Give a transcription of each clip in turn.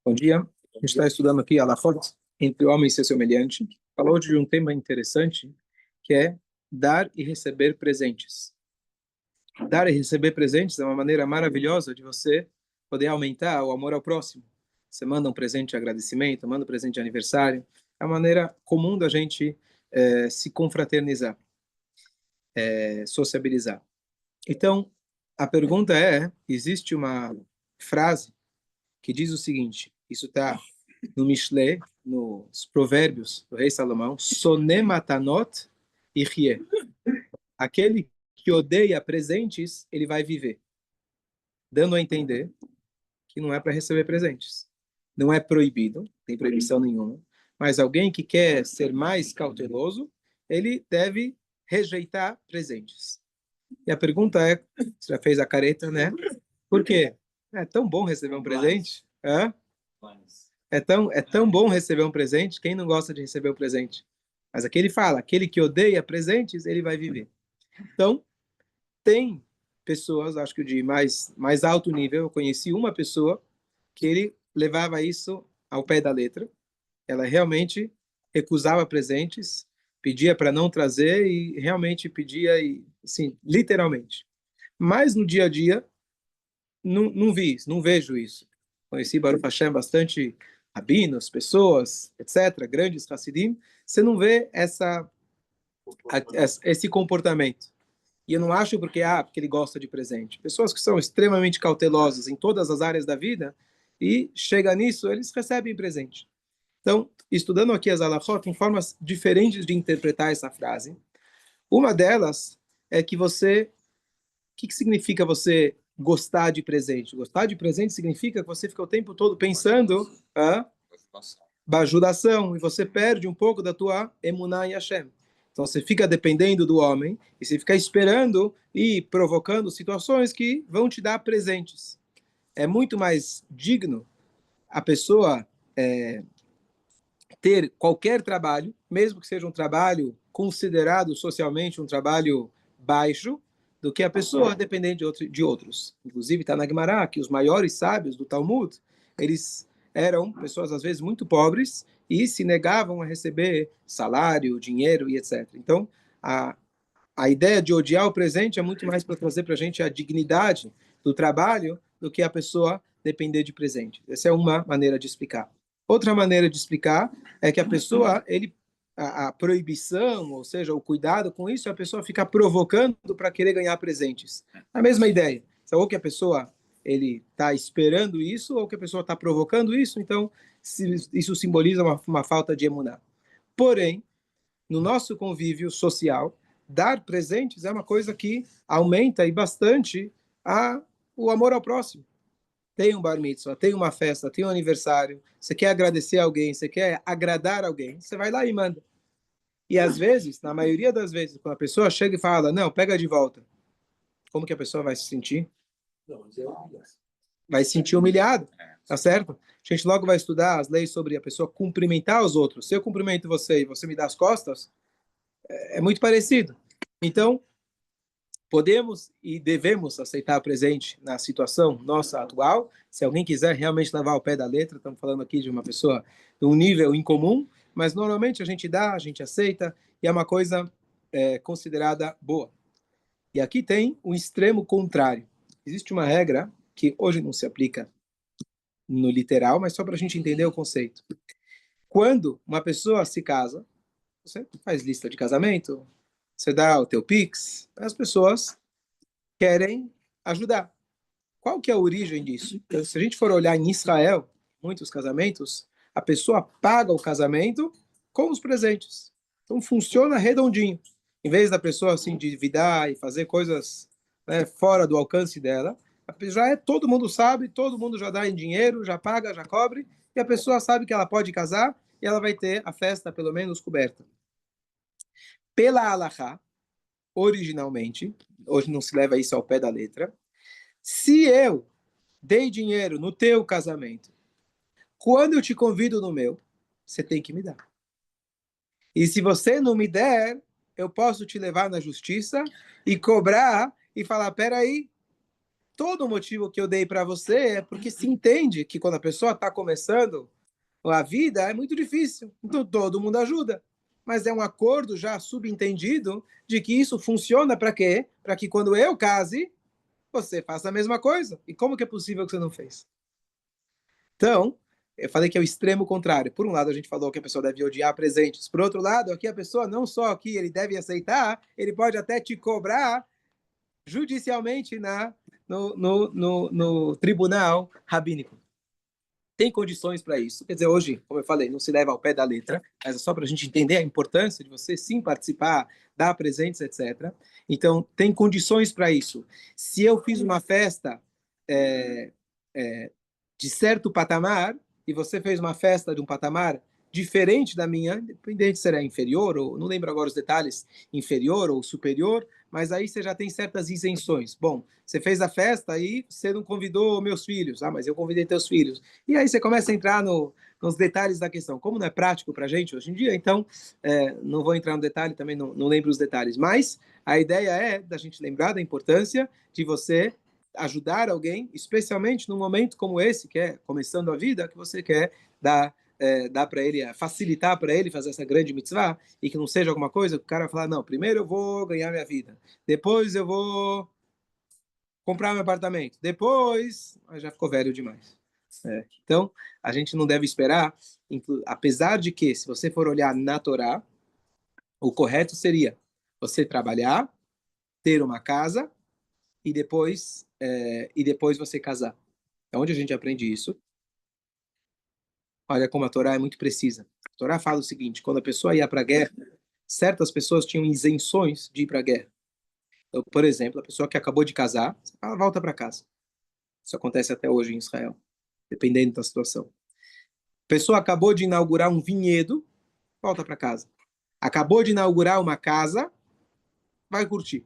Bom dia. A gente está estudando aqui a Halachot entre o homem e seu semelhante. Falou hoje de um tema interessante, que é dar e receber presentes. Dar e receber presentes é uma maneira maravilhosa de você poder aumentar o amor ao próximo. Você manda um presente de agradecimento, manda um presente de aniversário. É uma maneira comum da gente se confraternizar, sociabilizar. Então, a pergunta é, existe uma frase que diz o seguinte, isso está no Mishle, nos Provérbios do rei Salomão, Soné matanot ichye. Aquele que odeia presentes, ele vai viver. Dando a entender que não é para receber presentes. Não é proibido, tem proibição nenhuma, mas alguém que quer ser mais cauteloso, ele deve rejeitar presentes. E a pergunta é, você já fez a careta, né? Por quê? É tão bom receber um presente? Hã? É tão bom receber um presente, quem não gosta de receber um presente? Mas aqui ele fala, aquele que odeia presentes, ele vai viver. Então, tem pessoas, acho que de mais alto nível, eu conheci uma pessoa que ele levava isso ao pé da letra, ela realmente recusava presentes, pedia para não trazer e realmente pedia, e, assim, literalmente. Mas no dia a dia, não vi isso, não vejo isso. Conheci Baruch Hashem bastante rabinos, pessoas, etc., grandes Hassidim, você não vê esse comportamento. E eu não acho porque ele gosta de presente. Pessoas que são extremamente cautelosas em todas as áreas da vida, e chega nisso, eles recebem presente. Então, estudando aqui as halachot, tem formas diferentes de interpretar essa frase. Uma delas é que o que significa você gostar de presente? Gostar de presente significa que você fica o tempo todo pensando bajudação, e você perde um pouco da tua emuná em Hashem. Então você fica dependendo do homem, e você fica esperando e provocando situações que vão te dar presentes. É muito mais digno a pessoa ter qualquer trabalho, mesmo que seja um trabalho considerado socialmente um trabalho baixo, do que a pessoa depender de outros. Inclusive, está na Gemara que os maiores sábios do Talmud, eles eram pessoas, às vezes, muito pobres e se negavam a receber salário, dinheiro e etc. Então, a ideia de odiar o presente é muito mais para trazer para a gente a dignidade do trabalho do que a pessoa depender de presente. Essa é uma maneira de explicar. Outra maneira de explicar é que a pessoa, a proibição, ou seja, o cuidado com isso, é a pessoa ficar provocando para querer ganhar presentes. A mesma ideia. Então, ou que a pessoa ele está esperando isso, ou que a pessoa está provocando isso, então isso simboliza uma falta de emuná. Porém, no nosso convívio social, dar presentes é uma coisa que aumenta e bastante o amor ao próximo. Tem um bar mitzvah, tem uma festa, tem um aniversário, você quer agradecer alguém, você quer agradar alguém, você vai lá e manda. E às vezes, na maioria das vezes, quando a pessoa chega e fala, não, pega de volta, como que a pessoa vai se sentir? Vai se sentir humilhado, tá certo? A gente logo vai estudar as leis sobre a pessoa cumprimentar os outros. Se eu cumprimento você e você me dá as costas, é muito parecido. Então, podemos e devemos aceitar presente na situação nossa atual. Se alguém quiser realmente levar ao pé da letra, estamos falando aqui de uma pessoa de um nível incomum, mas normalmente a gente dá, a gente aceita, e é uma coisa considerada boa. E aqui tem o extremo contrário. Existe uma regra que hoje não se aplica no literal, mas só para a gente entender o conceito. Quando uma pessoa se casa, você faz lista de casamento, você dá o teu Pix, as pessoas querem ajudar. Qual que é a origem disso? Então, se a gente for olhar em Israel, muitos casamentos, a pessoa paga o casamento com os presentes. Então funciona redondinho. Em vez da pessoa se endividar e fazer coisas, né, fora do alcance dela, todo mundo sabe, todo mundo já dá em dinheiro, já paga, já cobre, e a pessoa sabe que ela pode casar e ela vai ter a festa pelo menos coberta. Pela halachá, originalmente, hoje não se leva isso ao pé da letra, se eu dei dinheiro no teu casamento, quando eu te convido no meu, você tem que me dar. E se você não me der, eu posso te levar na justiça e cobrar e falar, peraí, todo o motivo que eu dei para você é porque se entende que quando a pessoa está começando a vida é muito difícil. Então todo mundo ajuda. Mas é um acordo já subentendido de que isso funciona para quê? Para que quando eu case, você faça a mesma coisa. E como que é possível que você não fez? Então, eu falei que é o extremo contrário. Por um lado, a gente falou que a pessoa deve odiar presentes. Por outro lado, aqui a pessoa não só que ele deve aceitar, ele pode até te cobrar judicialmente no tribunal rabínico. Tem condições para isso. Quer dizer, hoje, como eu falei, não se leva ao pé da letra, mas é só para a gente entender a importância de você sim participar, dar presentes, etc. Então, tem condições para isso. Se eu fiz uma festa é, de certo patamar e você fez uma festa de um patamar diferente da minha, independente se era inferior ou não lembro agora os detalhes, inferior ou superior, mas aí você já tem certas isenções. Bom, você fez a festa e você não convidou meus filhos, mas eu convidei teus filhos. E aí você começa a entrar nos detalhes da questão. Como não é prático para a gente hoje em dia, então não vou entrar no detalhe, também não lembro os detalhes, mas a ideia é da gente lembrar da importância de você ajudar alguém, especialmente num momento como esse, que é começando a vida, que você quer dar para ele, facilitar para ele fazer essa grande mitzvah, e que não seja alguma coisa que o cara vai falar, não, primeiro eu vou ganhar minha vida, depois eu vou comprar meu apartamento, depois já ficou velho demais. Então, a gente não deve esperar, apesar de que, se você for olhar na Torá, o correto seria você trabalhar, ter uma casa e depois você casar. É onde a gente aprende isso. Olha como a Torá é muito precisa. A Torá fala o seguinte: quando a pessoa ia para a guerra, certas pessoas tinham isenções de ir para a guerra. Então, por exemplo, a pessoa que acabou de casar, ela volta para casa. Isso acontece até hoje em Israel, dependendo da situação. A pessoa acabou de inaugurar um vinhedo, volta para casa. Acabou de inaugurar uma casa, vai curtir.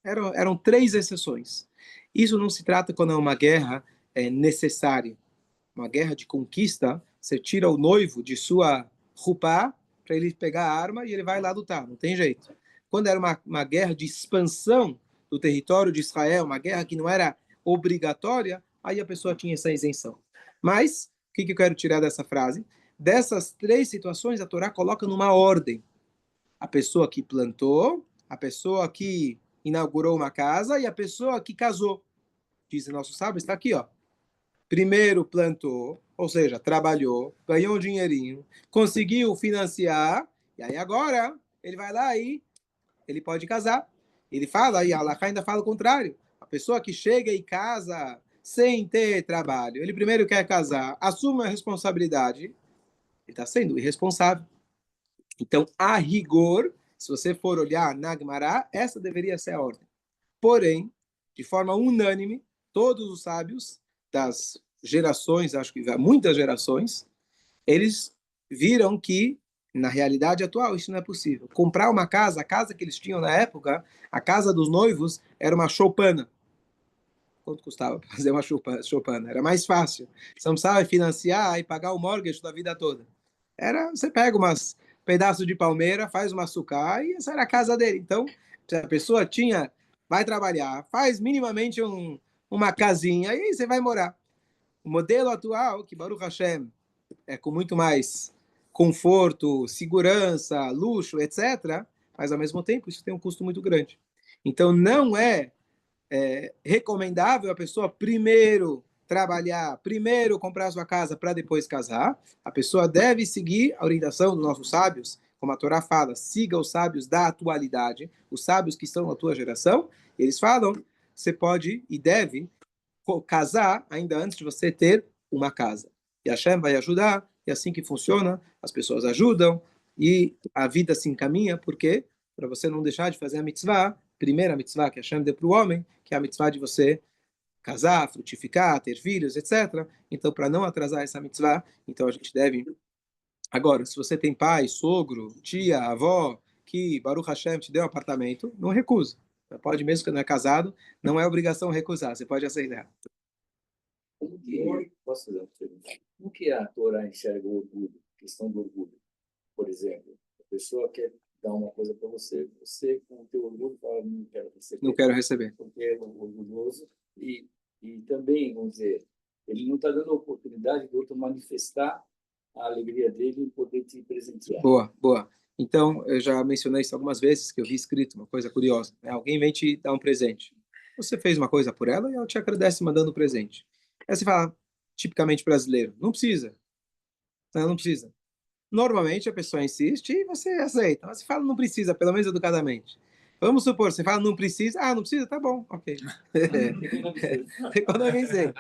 Eram três exceções. Isso não se trata quando é uma guerra necessária. Uma guerra de conquista, você tira o noivo de sua rupá para ele pegar a arma e ele vai lá lutar, não tem jeito. Quando era uma guerra de expansão do território de Israel, uma guerra que não era obrigatória, aí a pessoa tinha essa isenção. Mas, o que eu quero tirar dessa frase? Dessas três situações, a Torá coloca numa ordem. A pessoa que plantou, a pessoa que inaugurou uma casa e a pessoa que casou. Dizem nossos sábios, está aqui, ó. Primeiro plantou, ou seja, trabalhou, ganhou um dinheirinho, conseguiu financiar, e aí agora ele vai lá e ele pode casar. Ele fala, e a Allah ainda fala o contrário. A pessoa que chega e casa sem ter trabalho, ele primeiro quer casar, assume a responsabilidade, ele está sendo irresponsável. Então, a rigor, se você for olhar na Gemara, essa deveria ser a ordem. Porém, de forma unânime, todos os sábios das gerações, acho que muitas gerações, eles viram que, na realidade atual, isso não é possível. Comprar uma casa, a casa que eles tinham na época, a casa dos noivos, era uma choupana. Quanto custava fazer uma choupana? Era mais fácil. Você não precisava financiar e pagar o mortgage da vida toda. Você pega umas pedaço de palmeira, faz uma sucá e essa era a casa dele. Então, se a pessoa vai trabalhar, faz minimamente uma casinha e aí você vai morar. O modelo atual, que Baruch Hashem é com muito mais conforto, segurança, luxo, etc., mas ao mesmo tempo isso tem um custo muito grande. Então, não é recomendável a pessoa primeiro trabalhar, primeiro comprar sua casa para depois casar. A pessoa deve seguir a orientação dos nossos sábios, como a Torá fala, siga os sábios da atualidade, os sábios que estão na tua geração. Eles falam, você pode e deve casar ainda antes de você ter uma casa. E a Hashem vai ajudar, e é assim que funciona, as pessoas ajudam, e a vida se encaminha, porque para você não deixar de fazer a mitzvah, primeira mitzvah que a Hashem deu para o homem, que é a mitzvah de você casar, frutificar, ter filhos, etc. Então, para não atrasar essa mitzvah, então a gente deve... Agora, se você tem pai, sogro, tia, avó, que Baruch Hashem te deu um apartamento, não recusa. Você pode, mesmo que não é casado, não é obrigação recusar, você pode aceitar. Posso fazer uma pergunta? Como que a Torá enxerga o orgulho, a questão do orgulho? Por exemplo, a pessoa quer dar uma coisa para você, você com o teu orgulho fala, não quero receber. Não quero receber. Porque é orgulhoso e E também, vamos dizer, ele não está dando a oportunidade do outro manifestar a alegria dele em poder te presentear. Boa, boa. Então, eu já mencionei isso algumas vezes, que eu vi escrito uma coisa curiosa, né? Alguém vem te dar um presente. Você fez uma coisa por ela e ela te agradece mandando um presente. Aí você fala, tipicamente brasileiro, não precisa. Não precisa. Normalmente a pessoa insiste e você aceita. Mas você fala, não precisa, pelo menos educadamente. Vamos supor, você fala, não precisa. Ah, não precisa? Tá bom, ok. Economizei.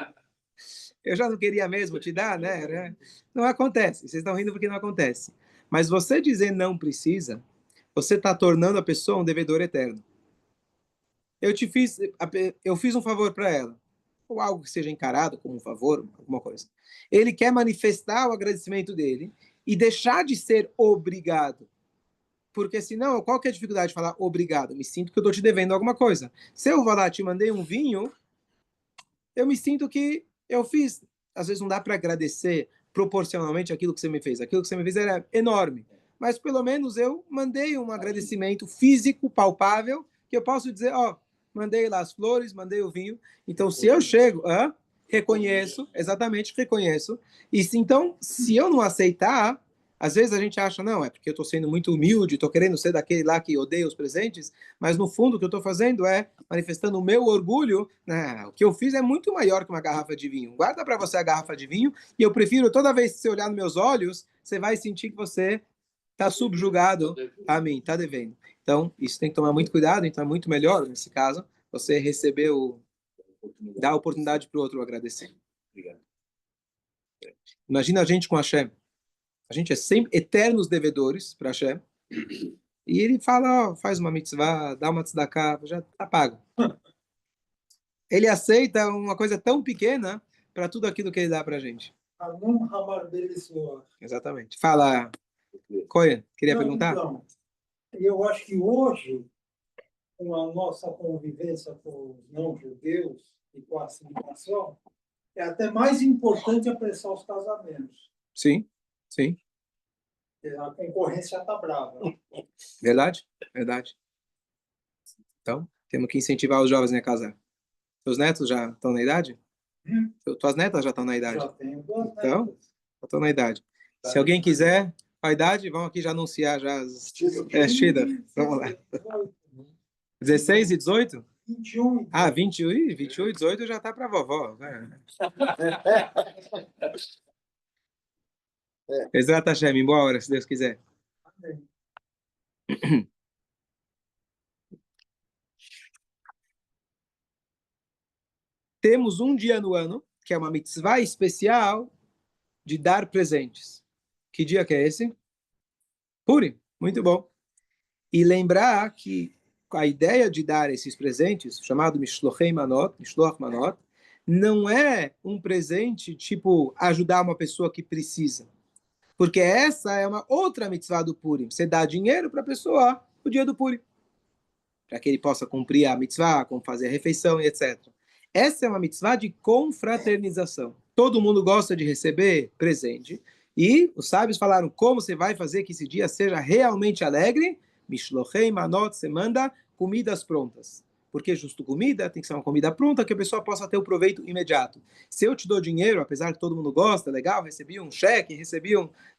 Eu já não queria mesmo te dar, né? Não acontece. Vocês estão rindo porque não acontece. Mas você dizer não precisa, você está tornando a pessoa um devedor eterno. Eu fiz um favor para ela, ou algo que seja encarado como um favor, alguma coisa. Ele quer manifestar o agradecimento dele e deixar de ser obrigado. Porque senão, qual que é a dificuldade de falar obrigado? Eu me sinto que eu estou te devendo alguma coisa. Se eu vou lá te mandei um vinho, eu me sinto que eu fiz. Às vezes não dá para agradecer proporcionalmente aquilo que você me fez. Aquilo que você me fez era enorme. Mas pelo menos eu mandei um agradecimento físico, palpável, que eu posso dizer, ó, mandei lá as flores, mandei o vinho. Então, se eu chego, reconheço, exatamente, reconheço. E então, se eu não aceitar, às vezes a gente acha, não, é porque eu estou sendo muito humilde, estou querendo ser daquele lá que odeia os presentes, mas no fundo o que eu estou fazendo é manifestando o meu orgulho. Né? O que eu fiz é muito maior que uma garrafa de vinho. Guarda para você a garrafa de vinho e eu prefiro, toda vez que você olhar nos meus olhos, você vai sentir que você está subjugado a mim, está devendo. Então, isso tem que tomar muito cuidado, então é muito melhor, nesse caso, você receber dar a oportunidade para o outro agradecer. Obrigado. Imagina a gente com Hashem. A gente é sempre eternos devedores para Hashem. E ele fala, ó, faz uma mitzvah, dá uma tzedakah, já está pago. Ele aceita uma coisa tão pequena para tudo aquilo que ele dá para a gente. Exatamente. Fala, Coia, queria perguntar? Então, eu acho que hoje, com a nossa convivência com os não-judeus e com a assimilação, é até mais importante apressar os casamentos. Sim, sim. A concorrência está brava. Verdade, verdade. Então, temos que incentivar os jovens a casar. Seus netos já estão na idade? Tuas netas já estão na idade? Já tenho duas netas. Então, já estão na idade. Se alguém quiser a idade, vamos aqui já anunciar já as Shida. Vamos lá. 16 e 18? 21. Ah, 21 e 18 já tá para vovó. Exato, Hashem, em boa hora, se Deus quiser. Amém. Temos um dia no ano, que é uma mitzvah especial de dar presentes. Que dia que é esse? Purim, muito bom. E lembrar que a ideia de dar esses presentes, chamado Mishloch Manot, não é um presente tipo ajudar uma pessoa que precisa. Porque essa é uma outra mitzvah do Purim. Você dá dinheiro para a pessoa no dia do Purim. Para que ele possa cumprir a mitzvah, como fazer a refeição e etc. Essa é uma mitzvah de confraternização. Todo mundo gosta de receber presente. E os sábios falaram como você vai fazer que esse dia seja realmente alegre. Mishlochei manot, você manda comidas prontas. Porque justo comida tem que ser uma comida pronta que a pessoa possa ter o proveito imediato. Se eu te dou dinheiro, apesar que todo mundo gosta, legal, recebi um cheque,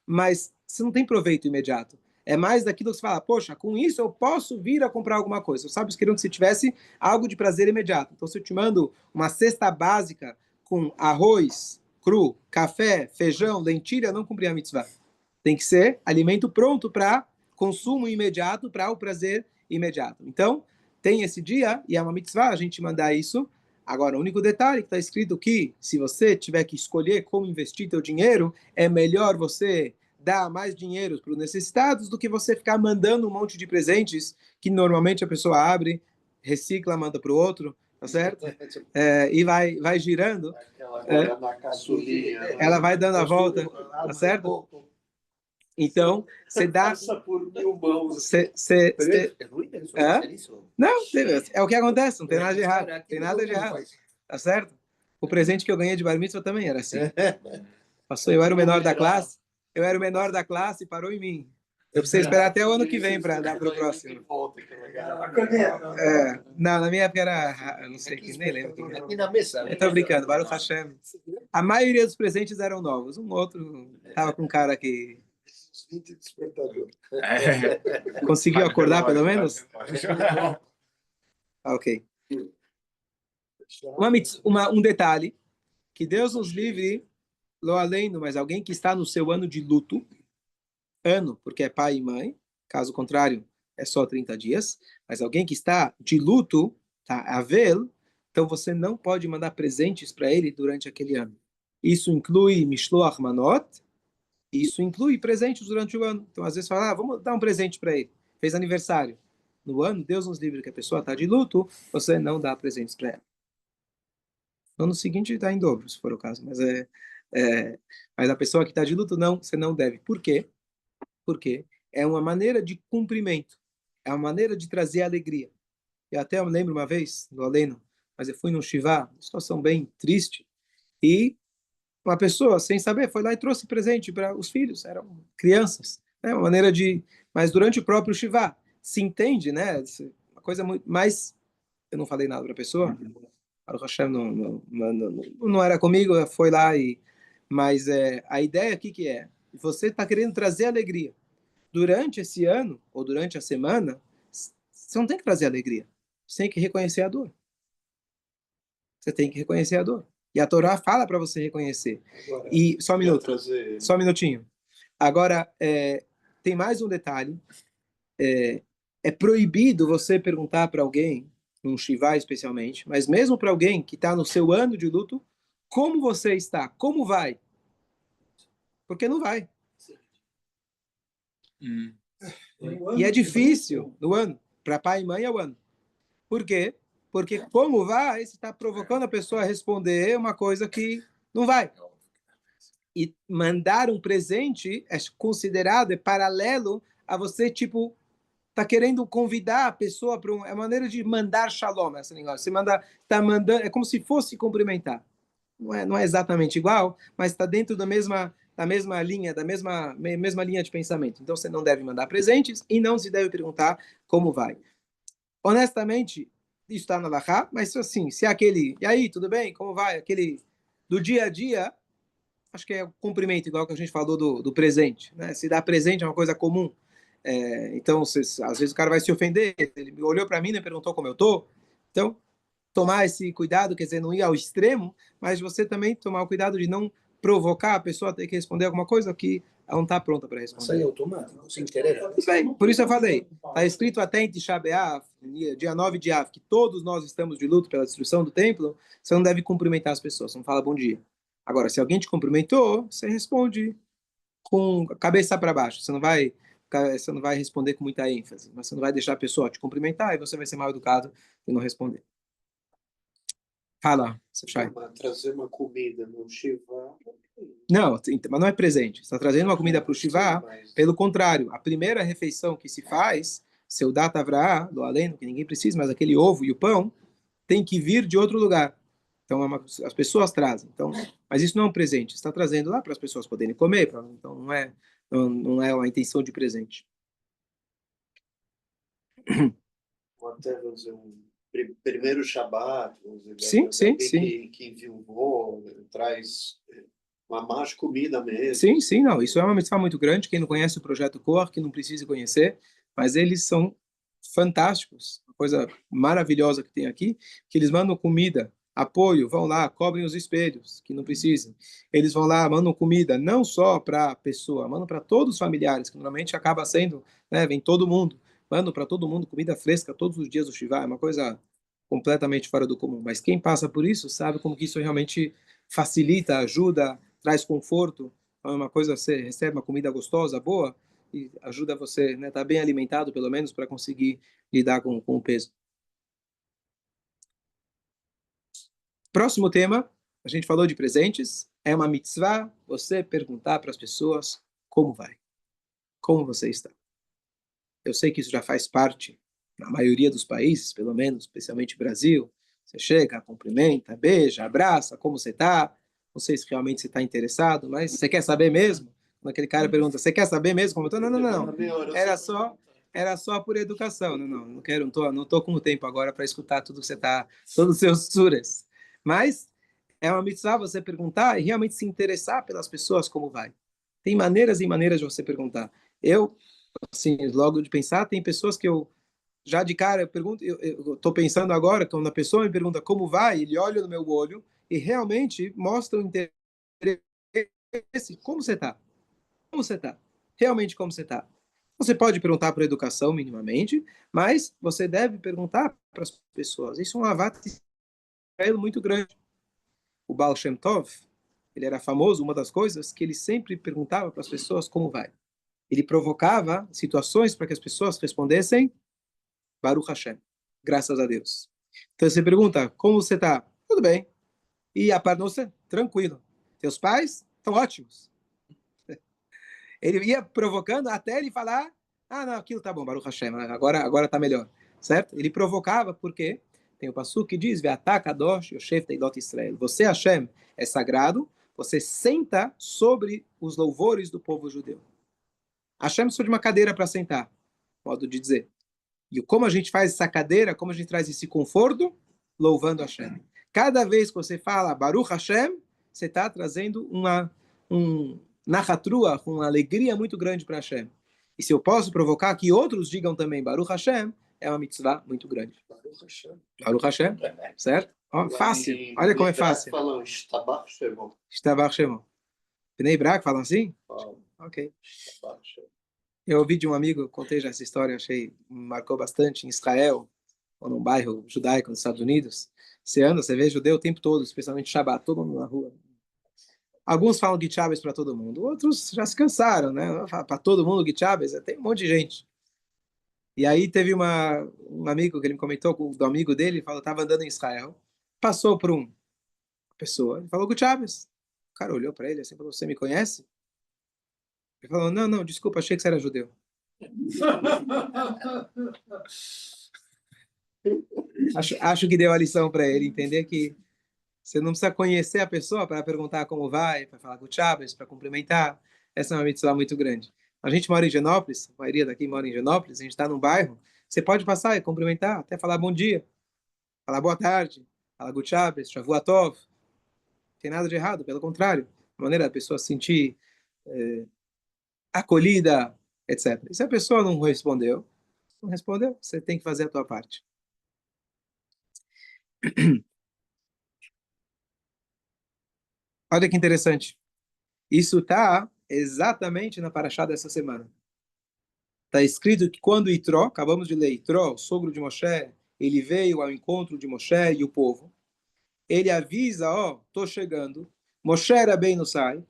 mas você não tem proveito imediato. É mais daquilo que você fala, poxa, com isso eu posso vir a comprar alguma coisa. Os sábios queriam que você tivesse algo de prazer imediato. Então, se eu te mando uma cesta básica com arroz cru, café, feijão, lentilha, não cumprir a mitzvah. Tem que ser alimento pronto para consumo imediato, para o prazer imediato. Então, tem esse dia, e é uma mitzvah a gente mandar isso. Agora, o único detalhe que está escrito que, se você tiver que escolher como investir teu dinheiro, é melhor você dar mais dinheiro para os necessitados do que você ficar mandando um monte de presentes que normalmente a pessoa abre, recicla, manda para o outro, tá certo? E vai girando. Ela vai dando a volta, tá certo? Então, você dá... Passa por 1000 mãos. É ruim isso? Não, é o que acontece, não tem nada de errado. Não tem nada de errado, tá certo? O presente que eu ganhei de bar mitzvah também era assim. Passou, eu era o menor da classe, parou em mim. Eu preciso esperar até o ano que vem para dar para o próximo. Não, na minha época era, eu não sei, nem lembro. Aqui na mesa. Eu tô brincando, Baruch Hashem. A maioria dos presentes eram novos. Um outro tava com um cara que 20 despertador. conseguiu acordar pelo menos. Ok. Um detalhe, que Deus nos livre, lo além, mas alguém que está no seu ano de luto, ano, porque é pai e mãe, caso contrário, é só 30 dias, mas alguém que está de luto, tá, avel, então você não pode mandar presentes para ele durante aquele ano. Isso inclui Mishloach Manot, isso inclui presentes durante o ano. Então, às vezes, fala, vamos dar um presente para ele. Fez aniversário. No ano, Deus nos livre que a pessoa está de luto, você não dá presentes para ela. No ano seguinte, dá em dobro, se for o caso. Mas a pessoa que está de luto, não, você não deve. Por quê? Porque é uma maneira de cumprimento. É uma maneira de trazer alegria. Eu até me lembro uma vez, no Aleno, mas eu fui num Shivá, uma situação bem triste, e uma pessoa, sem saber, foi lá e trouxe presente para os filhos, eram crianças, né? Uma maneira de... Mas durante o próprio Shivá, se entende, né? Uma coisa muito... Mas eu não falei nada para a pessoa, o Hashem não era comigo, foi lá e... Mas a ideia aqui que é, você está querendo trazer alegria. Durante esse ano, ou durante a semana, você não tem que trazer alegria. Você tem que reconhecer a dor. Você tem que reconhecer a dor. E a Torá fala para você reconhecer. Agora, E só um minuto, só um minutinho. Agora, tem mais um detalhe. É proibido você perguntar para alguém, num Shivá especialmente, mas mesmo para alguém que está no seu ano de luto, como você está? Como vai? Porque não vai. E é difícil no ano. Para pai e mãe é o ano. Por quê? Porque como vai, você está provocando a pessoa a responder uma coisa que não vai. E mandar um presente é considerado, é paralelo a você, tipo, tá querendo convidar a pessoa para é uma maneira de mandar shalom, esse negócio. Você manda, tá mandando, é como se fosse cumprimentar. Não é exatamente igual, mas está dentro da mesma linha, da mesma linha de pensamento. Então você não deve mandar presentes e não se deve perguntar como vai. Honestamente, isso está na Laha, mas assim, se é aquele, e aí, tudo bem? Como vai? Aquele do dia a dia, acho que é o cumprimento, igual que a gente falou do presente. Né? Se dar presente é uma coisa comum. Então, às vezes o cara vai se ofender, ele olhou para mim e perguntou como eu tô. Então, tomar esse cuidado, quer dizer, não ir ao extremo, mas você também tomar o cuidado de não provocar a pessoa a ter que responder alguma coisa que ela não está pronta para responder. Isso aí é automático, sem querer. Bem, por isso eu falei, está escrito até em Tisha B'Av, dia 9 de Av, que todos nós estamos de luto pela destruição do templo, você não deve cumprimentar as pessoas, você não fala bom dia. Agora, se alguém te cumprimentou, você responde com a cabeça para baixo, você não vai responder com muita ênfase, mas você não vai deixar a pessoa te cumprimentar e você vai ser mal educado e não responder. Fala, Shai. Trazer uma comida no Shiva. Não, mas não é presente. Você está trazendo uma comida para o Shiva, pelo contrário, a primeira refeição que se faz, seu data haverá, do além, que ninguém precisa, mas aquele ovo e o pão, tem que vir de outro lugar. Então, as pessoas trazem. Então, mas isso não é um presente. Você está trazendo lá para as pessoas poderem comer, então não é uma intenção de presente. Ou até fazer primeiro Shabbat, sim. Que enviou, traz uma mais comida mesmo. Sim, não. Isso é uma mitzvah muito grande. Quem não conhece o projeto Cor, que não precisa conhecer, mas eles são fantásticos. Uma coisa maravilhosa que tem aqui, que eles mandam comida, apoio, vão lá, cobrem os espelhos, que não precisam. Eles vão lá, mandam comida, não só para a pessoa, mandam para todos os familiares, que normalmente acaba sendo, né, vem todo mundo. Mandam para todo mundo comida fresca todos os dias do Shiva, é uma coisa completamente fora do comum. Mas quem passa por isso sabe como que isso realmente facilita, ajuda, traz conforto. É uma coisa, você recebe uma comida gostosa, boa, e ajuda você, né, estar bem alimentado, pelo menos, para conseguir lidar com o peso. Próximo tema, a gente falou de presentes, é uma mitzvah você perguntar para as pessoas como vai, como você está. Eu sei que isso já faz parte, na maioria dos países, pelo menos, especialmente Brasil. Você chega, cumprimenta, beija, abraça, como você está. Não sei se realmente você está interessado, mas você quer saber mesmo Quando aquele cara pergunta, você quer saber mesmo como eu tô? Não, não, não. Era só por educação. Não quero, não tô com o tempo agora para escutar tudo que você tá, todos os seus suras. Mas é uma mitzvah você perguntar e realmente se interessar pelas pessoas como vai. Tem maneiras e maneiras de você perguntar. Eu, assim, logo de pensar, tem pessoas que eu já de cara eu pergunto, eu tô pensando agora, quando a pessoa me pergunta como vai, ele olha no meu olho e realmente mostra o interesse. Como você tá? Como você está? Realmente como você está? Você pode perguntar para a educação minimamente, mas você deve perguntar para as pessoas. Isso é um avat muito grande. O Baal Shem Tov, ele era famoso, uma das coisas que ele sempre perguntava para as pessoas como vai. Ele provocava situações para que as pessoas respondessem Baruch Hashem, graças a Deus. Então você pergunta, como você está? Tudo bem. E a parnossa? Tranquilo. Teus pais? Estão ótimos. Ele ia provocando até ele falar, não, aquilo tá bom, Baruch Hashem, agora tá melhor, certo? Ele provocava, porque tem o passuco que diz, Ve'atah kadosh yoshev teilot Israel. Você, Hashem, é sagrado, você senta sobre os louvores do povo judeu. Hashem só de uma cadeira para sentar, modo de dizer. E como a gente faz essa cadeira, como a gente traz esse conforto? Louvando Hashem. Cada vez que você fala Baruch Hashem, você está trazendo nachatrua, com uma alegria muito grande para Hashem. E se eu posso provocar que outros digam também Baruch Hashem, é uma mitzvah muito grande. Baruch Hashem, certo? Fácil. Olha como é fácil. Falam Shtabach Shemo. Shtabach Shemo. Bnei Brak falam assim? Ok. Eu ouvi de um amigo, contei já essa história, me marcou bastante, em Israel, ou num bairro judaico nos Estados Unidos. Você vê judeu o tempo todo, especialmente Shabbat, todo mundo na rua. Alguns falam Git Shabbos para todo mundo, outros já se cansaram, né? Para todo mundo Git Shabbos, tem um monte de gente. E aí teve um amigo que ele me comentou, do amigo dele, ele falou, estava andando em Israel, passou por uma pessoa, ele falou Git Shabbos. O cara olhou para ele assim, falou, você me conhece? Ele falou, não, desculpa, achei que você era judeu. Acho que deu a lição para ele, entender que você não precisa conhecer a pessoa para perguntar como vai, para falar com o Chaves, para cumprimentar. Essa é uma mitzvah muito grande. A gente mora em Genópolis, a maioria daqui mora em Genópolis, a gente está num bairro, você pode passar e cumprimentar, até falar bom dia, falar boa tarde, falar com Chaves, Shavuatov. Não tem nada de errado, pelo contrário. A maneira da pessoa se sentir acolhida, etc. E se a pessoa não respondeu, você tem que fazer a tua parte. Olha que interessante. Isso está exatamente na paraxá dessa semana. Está escrito que quando Itró, acabamos de ler, Itró, o sogro de Moshe, ele veio ao encontro de Moshe e o povo. Ele avisa, estou chegando. Moshe era bem no sai,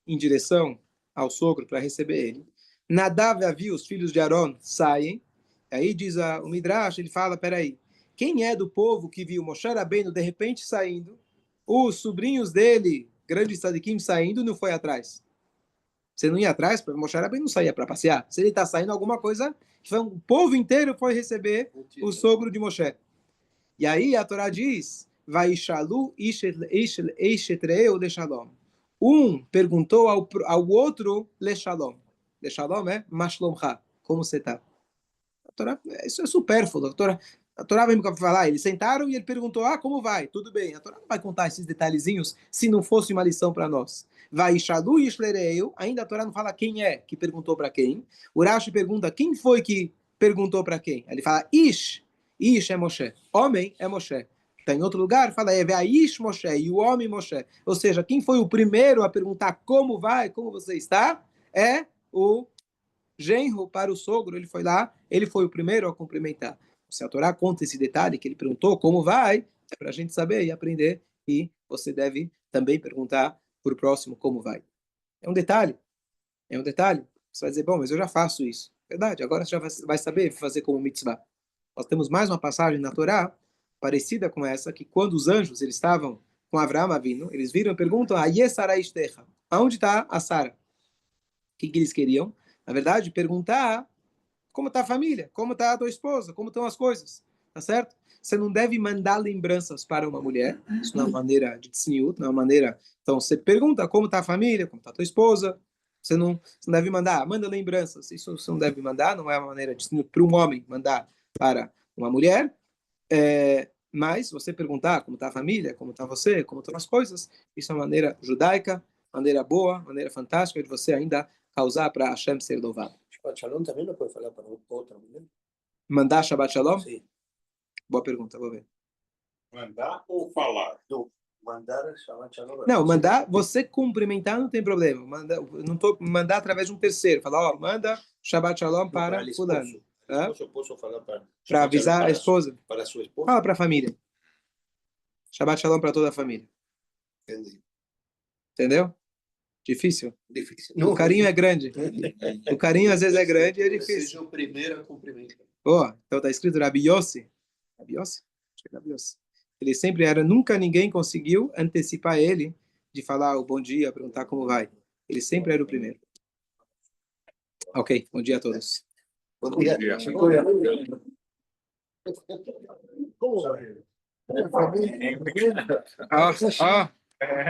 em direção ao sogro para receber ele. Nadav e Avi, os filhos de Aaron, saem. Aí diz o Midrash, ele fala, peraí, quem é do povo que viu Moshe Rabbeinu de repente saindo, os sobrinhos dele, grandes tzadikim, saindo, não foi atrás? Você não ia atrás, porque Moshe Rabbeinu não saía para passear. Se ele está saindo, alguma coisa, o povo inteiro foi receber o sogro de Moshe. E aí a Torá diz, Vaishalu ishetreu lechalom. Um perguntou ao outro lechalom. Lechalom é mashlomcha, como você está? Isso é supérfluo. A Torá vem falar, eles sentaram e ele perguntou, como vai? Tudo bem. A Torá não vai contar esses detalhezinhos se não fosse uma lição para nós. Vai Shalu Ishlereu, ainda a Torá não fala quem é que perguntou para quem. O Rashi pergunta, quem foi que perguntou para quem? Ele fala, Ish é Moshe. Homem é Moshe. Está em outro lugar, fala, Ish Moshe, e o homem Moshe. Ou seja, quem foi o primeiro a perguntar como vai, como você está, é o genro para o sogro. Ele foi lá, ele foi o primeiro a cumprimentar. Se a Torá conta esse detalhe, que ele perguntou como vai, é para a gente saber e aprender, e você deve também perguntar para o próximo como vai. É um detalhe. Você vai dizer, bom, mas eu já faço isso. Verdade, agora você já vai saber fazer como mitzvah. Nós temos mais uma passagem na Torá, parecida com essa, que quando os anjos eles estavam com Avraham Avinu, eles viram e perguntam, aonde está a Sara? O que eles queriam? Na verdade, perguntar como está a família, como está a tua esposa, como estão as coisas, tá certo? Você não deve mandar lembranças para uma mulher, isso não é uma maneira de tzniut, não é uma maneira... Então, você pergunta como está a família, como está a tua esposa, Você não deve mandar, manda lembranças. Isso você não deve mandar, não é uma maneira de para um homem mandar para uma mulher. Mas você perguntar como está a família, como está você, como estão as coisas, isso é uma maneira judaica, maneira boa, maneira fantástica de você ainda causar para Hashem ser louvado. Shabbat Shalom também não pode falar para outra mulher? Mandar Shabbat Shalom? Sim. Boa pergunta, vou ver. Mandar ou falar? Não. Mandar Shabbat Shalom. Não, mandar, você cumprimentar não tem problema. Não tô mandar através de um terceiro. Falar, ó, manda Shabbat Shalom para fulano. Eu posso falar Para avisar a esposa. Para sua esposa? Fala para a família. Shabbat Shalom para toda a família. Entendi. Entendeu? Difícil? Difícil. O carinho é grande. O carinho às vezes é grande e é Seja difícil. o primeiro a cumprimentar. Então tá escrito Rabi Yossi. Rabi Yossi? Acho que é Rabi Yossi. Ele sempre era, nunca ninguém conseguiu antecipar ele de falar o bom dia, perguntar como vai. Ele sempre era o primeiro. Ok, bom dia a todos. Bom dia.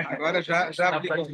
Agora já aplicou.